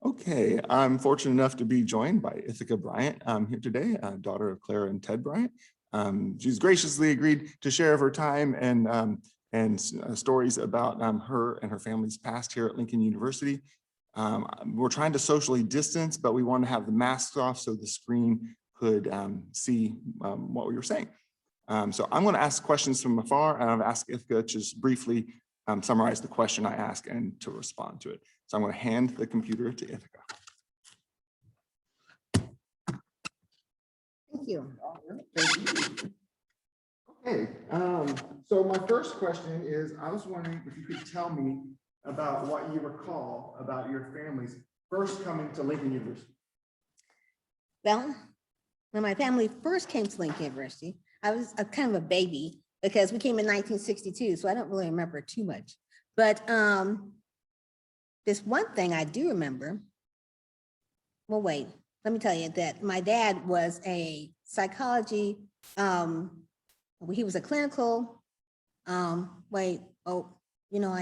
Okay, I'm fortunate enough to be joined by Ithaca Bryant here today, daughter of Clara and Ted Bryant. She's graciously agreed to share of her time and stories about her and her family's past here at Lincoln University. We're trying to socially distance, but we want to have the masks off so the screen could see what we were saying. So I'm going to ask questions from afar, and I've asked Ithaca to just briefly summarize the question I ask and to respond to it. So I'm going to hand the computer to Ithaca. Thank you. Okay, so my first question is, I was wondering if you could tell me about what you recall about your family's first coming to Lincoln University. Well, when my family first came to Lincoln University, I was a kind of a baby because we came in 1962, so I don't really remember too much. But this one thing I do remember, well, wait, let me tell you that my dad was a psychology, he was a clinical, I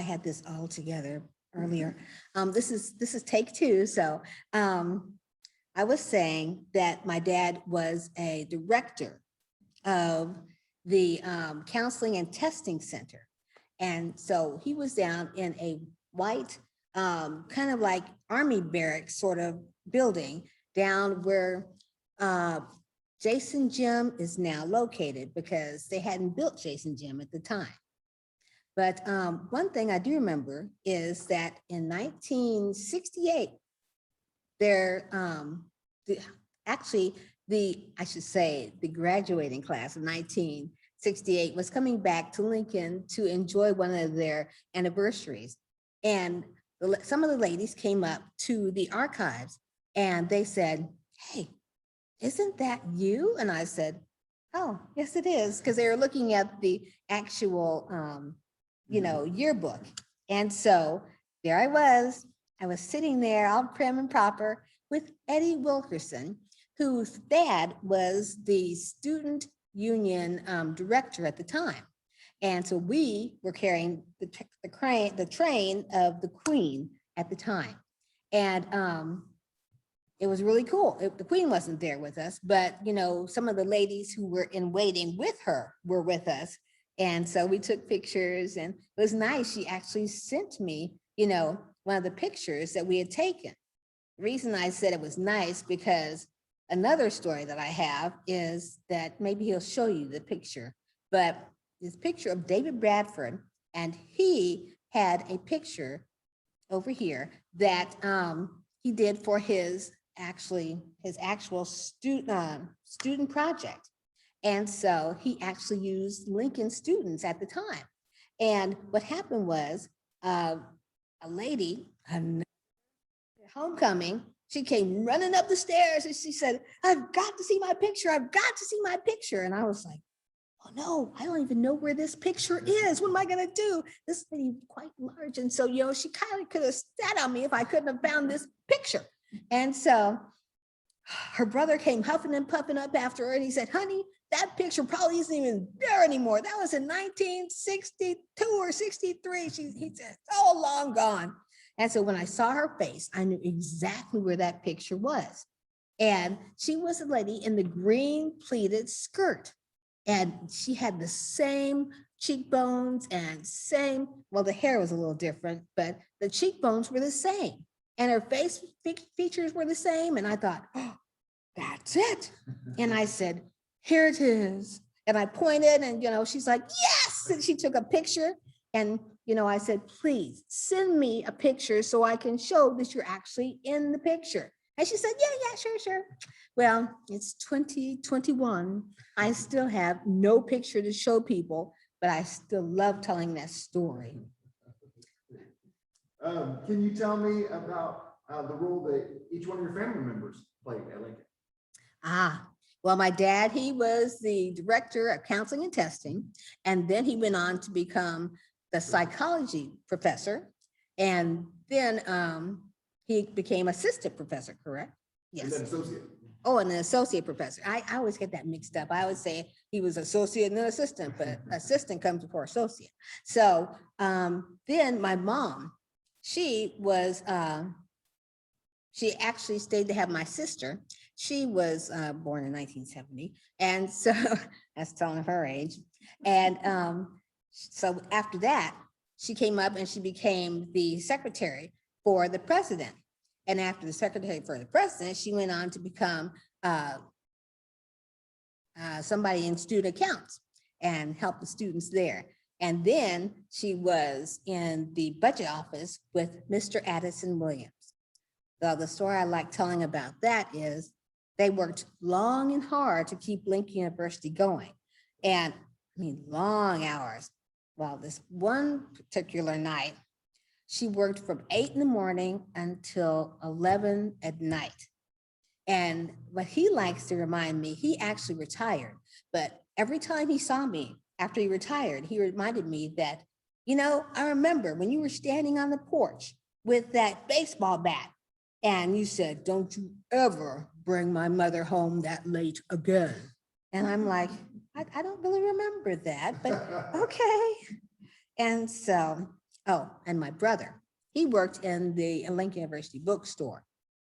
had this all together earlier. This is take two. So I was saying that my dad was a director of the Counseling and Testing Center. And so he was down in a white, kind of like army barracks sort of building down where Jason Gym is now located, because they hadn't built Jason Gym at the time. But one thing I do remember is that in 1968, the graduating class of 1968 was coming back to Lincoln to enjoy one of their anniversaries. And some of the ladies came up to the archives and they said, "Hey, isn't that you?" And I said, "Oh, yes, it is," because they were looking at the actual, yearbook. And so there I was sitting there all prim and proper with Eddie Wilkerson, whose dad was the student union director at the time. And so we were carrying the train of the Queen at the time. And it was really cool. The Queen wasn't there with us, but some of the ladies who were in waiting with her were with us. And so we took pictures and it was nice. She actually sent me, one of the pictures that we had taken. The reason I said it was nice because another story that I have is that maybe he'll show you the picture, but this picture of David Bradford, and he had a picture over here that he did for his actual student project. And so he actually used Lincoln students at the time. And what happened was a lady, homecoming, she came running up the stairs and she said, "I've got to see my picture. I've got to see my picture." And I was like, "Oh no, I don't even know where this picture is. What am I gonna do?" This lady quite large. And so, she kind of could have sat on me if I couldn't have found this picture. And so her brother came huffing and puffing up after her and he said, "Honey, that picture probably isn't even there anymore. That was in 1962 or 63. He said, "Oh, long gone." And so when I saw her face, I knew exactly where that picture was. And she was a lady in the green pleated skirt. And she had the same cheekbones and the hair was a little different, but the cheekbones were the same. And her face features were the same. And I thought, "Oh, that's it." And I said, "Here it is." And I pointed and, she's like, "Yes." And she took a picture and, I said, "Please send me a picture so I can show that you're actually in the picture." And she said, yeah, sure. Well, it's 2021. I still have no picture to show people, but I still love telling that story. Can you tell me about the role that each one of your family members played at Lincoln? Well, my dad, he was the director of counseling and testing, and then he went on to become the psychology professor, and then he became assistant professor, correct? Yes. And then associate. Oh, and an associate professor. I always get that mixed up. I always say he was associate and then assistant, but assistant comes before associate. So then my mom, she was She actually stayed to have my sister. She was born in 1970. And so that's telling her age. And so after that, she came up and she became the secretary for the president. And after the secretary for the president, she went on to become somebody in student accounts and help the students there. And then she was in the budget office with Mr. Addison Williams. So the story I like telling about that is they worked long and hard to keep Lincoln University going. And I mean, long hours. Well, this one particular night, she worked from 8 in the morning until 11 at night. And what he likes to remind me, he actually retired, but every time he saw me after he retired, he reminded me that, you know, I remember when you were standing on the porch with that baseball bat and you said, don't you ever bring my mother home that late again. And I'm like, I don't really remember that, but okay. And so, oh, and my brother, he worked in the Lincoln University bookstore.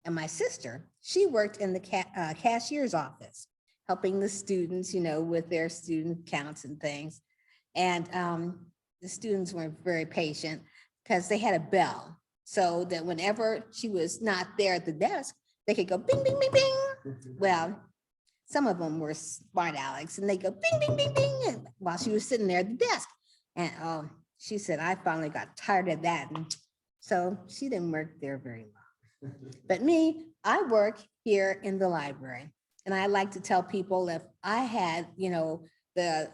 And my sister, she worked in the cashier's office, helping the students, you know, with their student counts and things. And the students were very patient because they had a bell so that whenever she was not there at the desk, they could go bing, bing, bing, bing. Well, some of them were smart Alex and they go bing, bing, bing, bing while she was sitting there at the desk. And she said, I finally got tired of that. And so she didn't work there very long. But me, I work here in the library. And I like to tell people if I had, you know, the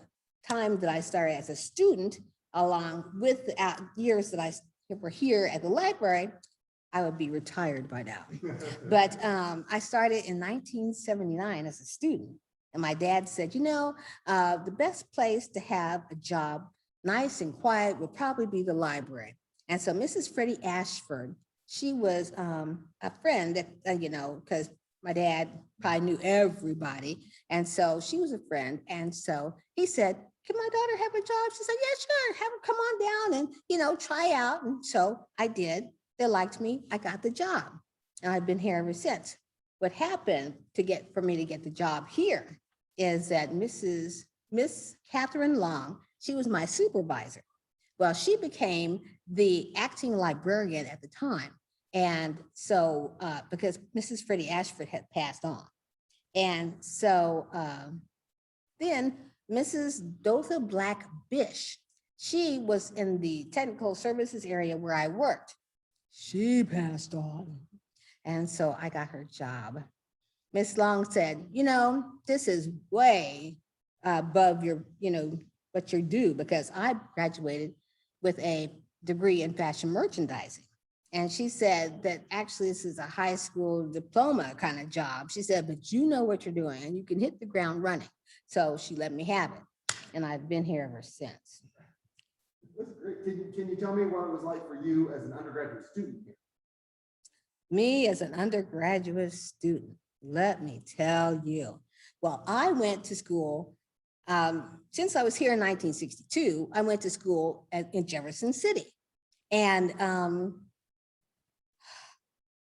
time that I started as a student, along with the years that I were here at the library, I would be retired by now. But I started in 1979 as a student. And my dad said, you know, the best place to have a job nice and quiet would probably be the library. And so Mrs. Freddie Ashford, she was a friend that, you know, because my dad probably knew everybody. And so she was a friend. And so he said, can my daughter have a job? She said, yeah, sure, have her come on down and, you know, try out. And so I did. They liked me. I got the job. And I've been here ever since. What happened for me to get the job here is that Miss Catherine Long, she was my supervisor. Well, she became the acting librarian at the time. And so, because Mrs. Freddie Ashford had passed on. And so then Mrs. Dotha Black Bish, she was in the technical services area where I worked. She passed on. And so I got her job. Miss Long said, you know, this is way above your, you know, what you're due, because I graduated with a degree in fashion merchandising. And she said that actually this is a high school diploma kind of job. She said, but you know what you're doing and you can hit the ground running. So she let me have it. And I've been here ever since. That's great. Can you tell me what it was like for you as an undergraduate student here? Me as an undergraduate student, let me tell you. Well, I went to school, since I was here in 1962, I went to school in Jefferson City. And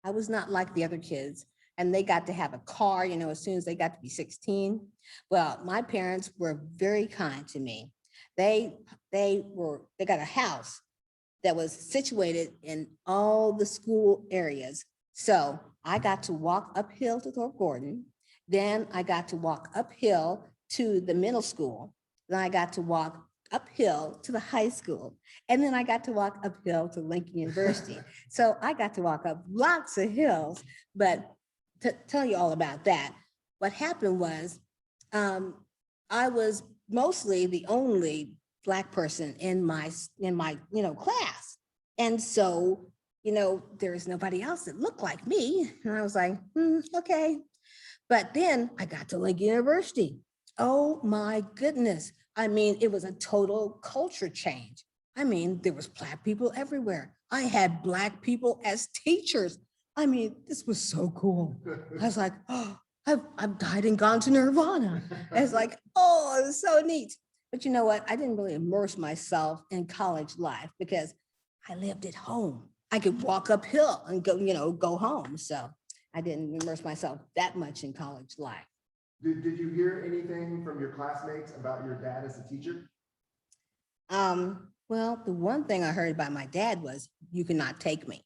I was not like the other kids, and they got to have a car, you know, as soon as they got to be 16. Well, my parents were very kind to me. They got a house that was situated in all the school areas. So I got to walk uphill to Thorpe Gordon. Then I got to walk uphill to the middle school. Then I got to walk uphill to the high school. And then I got to walk uphill to Lincoln University. So I got to walk up lots of hills, but to tell you all about that, what happened was I was mostly the only Black person in my you know, class. And so, you know, there's nobody else that looked like me. And I was like, okay. But then I got to Lincoln University. Oh my goodness. I mean, it was a total culture change. I mean, there was Black people everywhere. I had Black people as teachers. I mean, this was so cool. I was like, oh, I've died and gone to Nirvana. I was like, oh, it was so neat. But you know what? I didn't really immerse myself in college life because I lived at home. I could walk uphill and go, you know, go home. So I didn't immerse myself that much in college life. Did you hear anything from your classmates about your dad as a teacher? Well, the one thing I heard about my dad was, you cannot take me.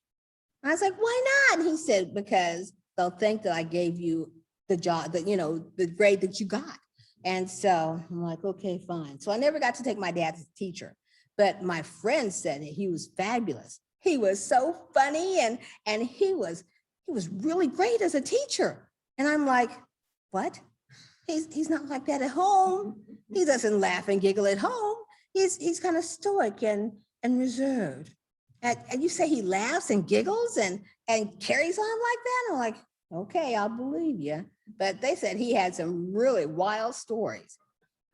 I was like, why not? He said, because they'll think that I gave you the job, that, you know, the grade that you got. And so I'm like, okay, fine. So I never got to take my dad as a teacher, but my friend said that he was fabulous. He was so funny and he was really great as a teacher. And I'm like, what? He's not like that at home. He doesn't laugh and giggle at home. He's kind of stoic and reserved. And you say he laughs and giggles and carries on like that? I'm like, okay, I'll believe you. But they said he had some really wild stories.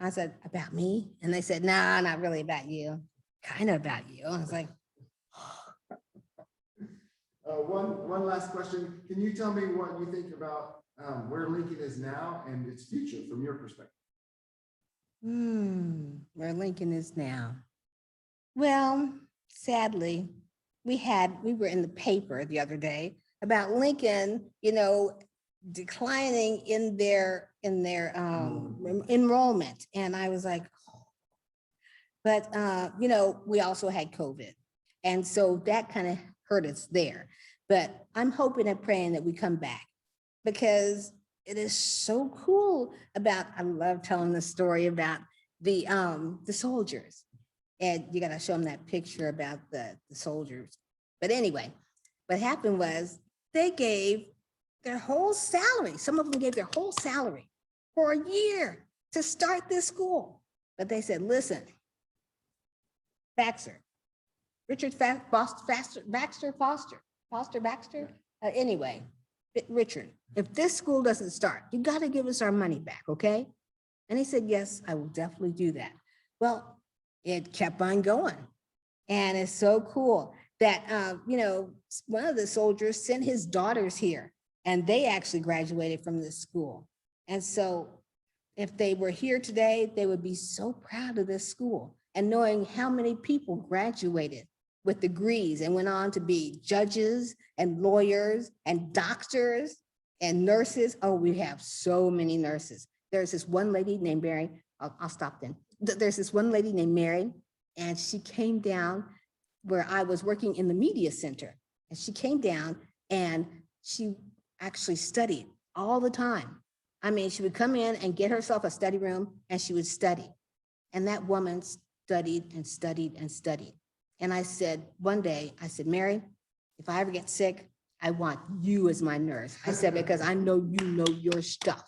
I said, about me? And they said, nah, not really about you. Kind of about you. I was like, One last question. Can you tell me what you think about where Lincoln is now and its future from your perspective? where Lincoln is now. Well, sadly, we were in the paper the other day about Lincoln, you know, declining in their enrollment. And I was like, oh. But you know, we also had COVID. And so that kind of hurt us there. But I'm hoping and praying that we come back, because it is so cool about, I love telling the story about the soldiers. And you gotta show them that picture about the soldiers. But anyway, what happened was they gave their whole salary. Some of them gave their whole salary for a year to start this school. But they said, listen, Baxter, anyway, Richard, if this school doesn't start, you got to give us our money back, okay? And he said, yes, I will definitely do that. Well, it kept on going. And it's so cool that, you know, one of the soldiers sent his daughters here, and they actually graduated from this school. And so if they were here today, they would be so proud of this school, and knowing how many people graduated with degrees and went on to be judges and lawyers and doctors and nurses. Oh, we have so many nurses. There's this one lady named Mary. I'll stop then. There's this one lady named Mary, and she came down where I was working in the media center. And she came down and she actually studied all the time. I mean, she would come in and get herself a study room and she would study. And that woman studied and studied and studied. And I said, one day, I said, Mary, if I ever get sick, I want you as my nurse. I said, because I know you know your stuff.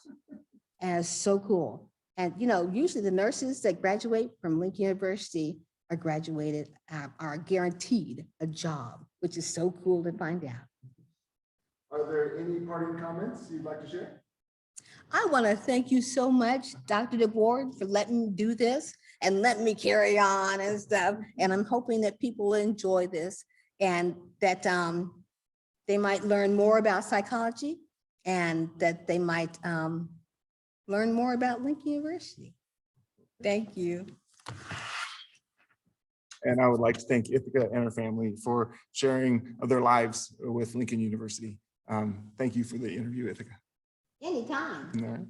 And it's so cool. And, you know, usually the nurses that graduate from Lincoln University are graduated, are guaranteed a job, which is so cool to find out. Are there any parting comments you'd like to share? I want to thank you so much, Dr. DeBoard, for letting me do this and letting me carry on and stuff. And I'm hoping that people enjoy this and that they might learn more about psychology and that they might learn more about Lincoln University. Thank you. And I would like to thank Ithaca and her family for sharing their lives with Lincoln University. Thank you for the interview, Ithaca. Anytime. All right.